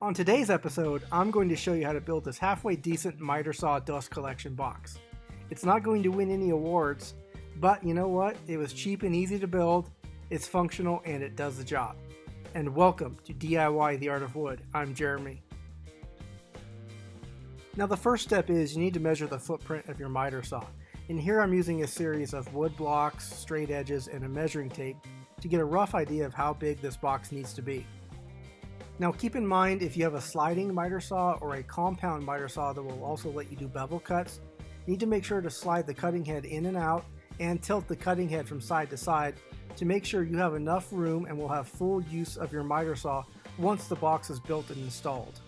On today's episode, I'm going to show you how to build this halfway decent miter saw dust collection box. It's not going to win any awards, but you know what? It was cheap and easy to build, it's functional, and it does the job. And welcome to DIY The Art of Wood. I'm Jeremy. Now the first step is you need to measure the footprint of your miter saw. And here I'm using a series of wood blocks, straight edges, and a measuring tape to get a rough idea of how big this box needs to be. Now keep in mind, if you have a sliding miter saw or a compound miter saw that will also let you do bevel cuts, you need to make sure to slide the cutting head in and out and tilt the cutting head from side to side to make sure you have enough room and will have full use of your miter saw once the box is built and installed.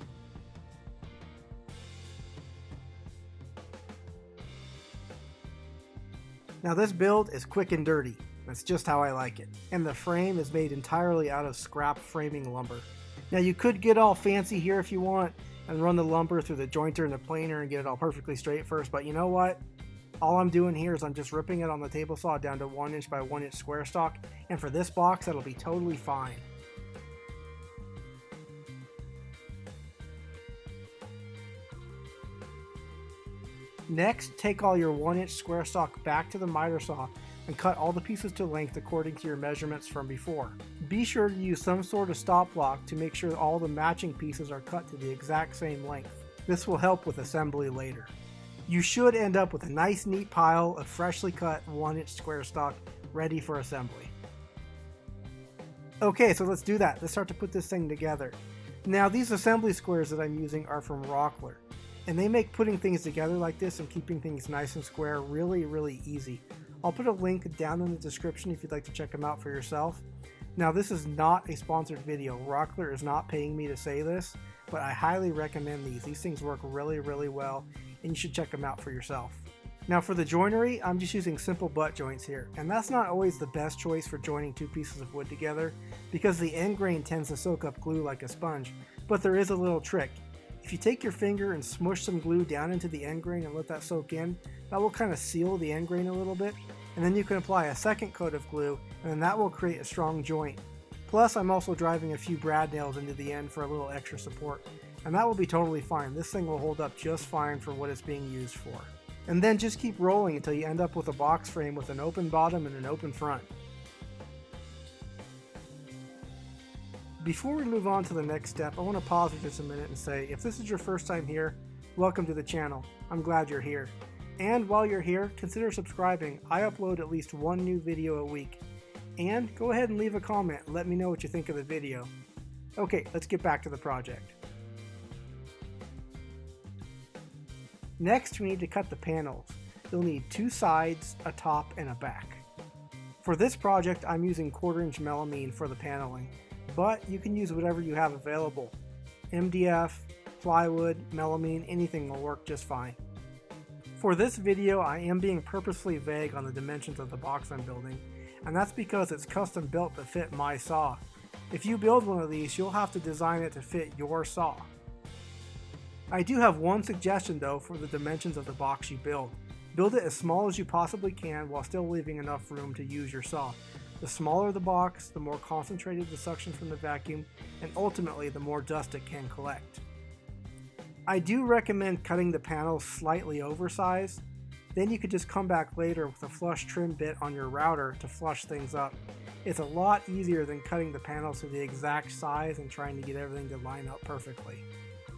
Now this build is quick and dirty. That's just how I like it. And the frame is made entirely out of scrap framing lumber. Now you could get all fancy here if you want and run the lumber through the jointer and the planer and get it all perfectly straight first, but you know what? All I'm doing here is I'm just ripping it on the table saw down to 1 inch by 1 inch square stock, and for this box that'll be totally fine. Next, take all your 1 inch square stock back to the miter saw and cut all the pieces to length according to your measurements from before. Be sure to use some sort of stop block to make sure all the matching pieces are cut to the exact same length. This will help with assembly later. You should end up with a nice neat pile of freshly cut 1 inch square stock ready for assembly. Okay, so let's do that. Let's start to put this thing together. Now these assembly squares that I'm using are from Rockler, and they make putting things together like this and keeping things nice and square really easy. I'll put a link down in the description if you'd like to check them out for yourself. Now this is not a sponsored video. Rockler is not paying me to say this, but I highly recommend these. These things work really well, and you should check them out for yourself. Now for the joinery, I'm just using simple butt joints here, and that's not always the best choice for joining two pieces of wood together because the end grain tends to soak up glue like a sponge, but there is a little trick. If you take your finger and smush some glue down into the end grain and let that soak in, that will kind of seal the end grain a little bit, and then you can apply a second coat of glue, and then that will create a strong joint. Plus, I'm also driving a few brad nails into the end for a little extra support, and that will be totally fine. This thing will hold up just fine for what it's being used for. And then just keep rolling until you end up with a box frame with an open bottom and an open front. Before we move on to the next step, I want to pause for just a minute and say, if this is your first time here, welcome to the channel. I'm glad you're here. And while you're here, consider subscribing. I upload at least one new video a week. And go ahead and leave a comment and let me know what you think of the video. Okay, let's get back to the project. Next, we need to cut the panels. You'll need two sides, a top, and a back. For this project, I'm using 1/4 inch melamine for the paneling, but you can use whatever you have available. MDF, plywood, melamine, anything will work just fine. For this video, I am being purposefully vague on the dimensions of the box I'm building, and that's because it's custom built to fit my saw. If you build one of these, you'll have to design it to fit your saw. I do have one suggestion though for the dimensions of the box you build. Build it as small as you possibly can while still leaving enough room to use your saw. The smaller the box, the more concentrated the suction from the vacuum, and ultimately the more dust it can collect. I do recommend cutting the panels slightly oversized. Then you could just come back later with a flush trim bit on your router to flush things up. It's a lot easier than cutting the panels to the exact size and trying to get everything to line up perfectly.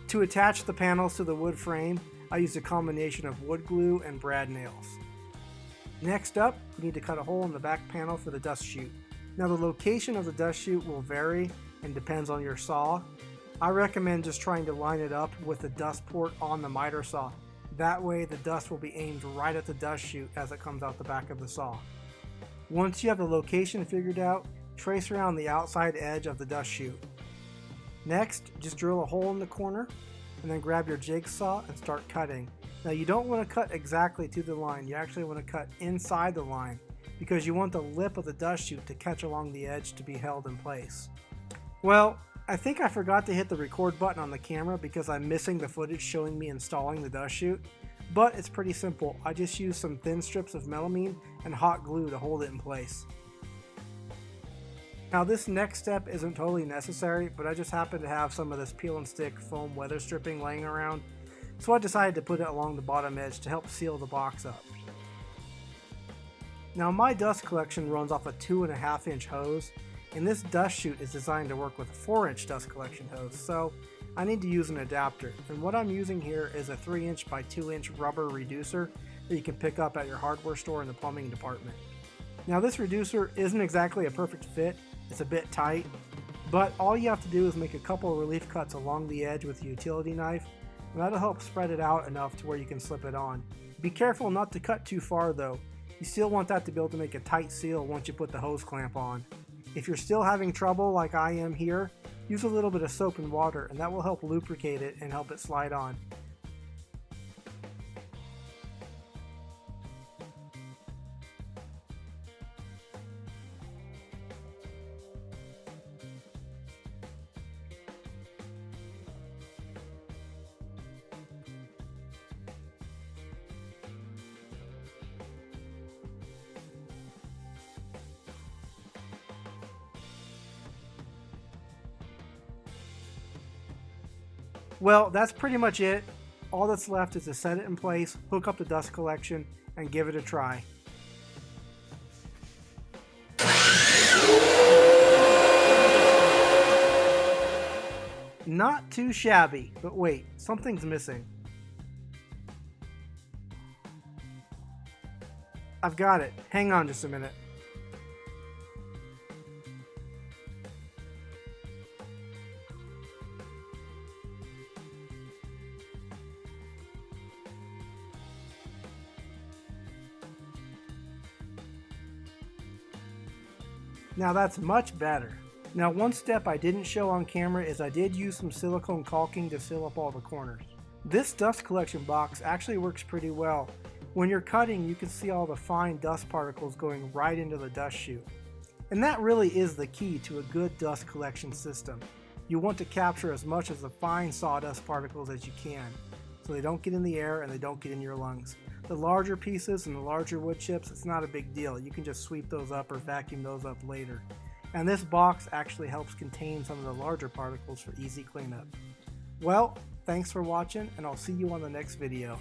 To attach the panels to the wood frame, I used a combination of wood glue and brad nails. Next up, we need to cut a hole in the back panel for the dust chute. Now the location of the dust chute will vary and depends on your saw. I recommend just trying to line it up with the dust port on the miter saw. That way the dust will be aimed right at the dust chute as it comes out the back of the saw. Once you have the location figured out, trace around the outside edge of the dust chute. Next, just drill a hole in the corner and then grab your jigsaw and start cutting. Now you don't want to cut exactly to the line, you actually want to cut inside the line because you want the lip of the dust chute to catch along the edge to be held in place. Well, I think I forgot to hit the record button on the camera because I'm missing the footage showing me installing the dust chute, but it's pretty simple. I just used some thin strips of melamine and hot glue to hold it in place. Now this next step isn't totally necessary, but I just happen to have some of this peel and stick foam weather stripping laying around, so I decided to put it along the bottom edge to help seal the box up. Now my dust collection runs off a 2.5 inch hose, and this dust chute is designed to work with a 4-inch dust collection hose, so I need to use an adapter, and what I'm using here is a 3-inch by 2-inch rubber reducer that you can pick up at your hardware store in the plumbing department. Now this reducer isn't exactly a perfect fit, it's a bit tight, but all you have to do is make a couple of relief cuts along the edge with a utility knife, and that'll help spread it out enough to where you can slip it on. Be careful not to cut too far though. You still want that to be able to make a tight seal once you put the hose clamp on. If you're still having trouble like I am here, use a little bit of soap and water, and that will help lubricate it and help it slide on. Well, that's pretty much it. All that's left is to set it in place, hook up the dust collection, and give it a try. Not too shabby, but wait, something's missing. I've got it. Hang on just a minute. Now that's much better. Now one step I didn't show on camera is I did use some silicone caulking to seal up all the corners. This dust collection box actually works pretty well. When you're cutting, you can see all the fine dust particles going right into the dust chute. And that really is the key to a good dust collection system. You want to capture as much of the fine sawdust particles as you can, so they don't get in the air and they don't get in your lungs. The larger pieces and the larger wood chips, it's not a big deal. You can just sweep those up or vacuum those up later. And this box actually helps contain some of the larger particles for easy cleanup. Well, thanks for watching, and I'll see you on the next video.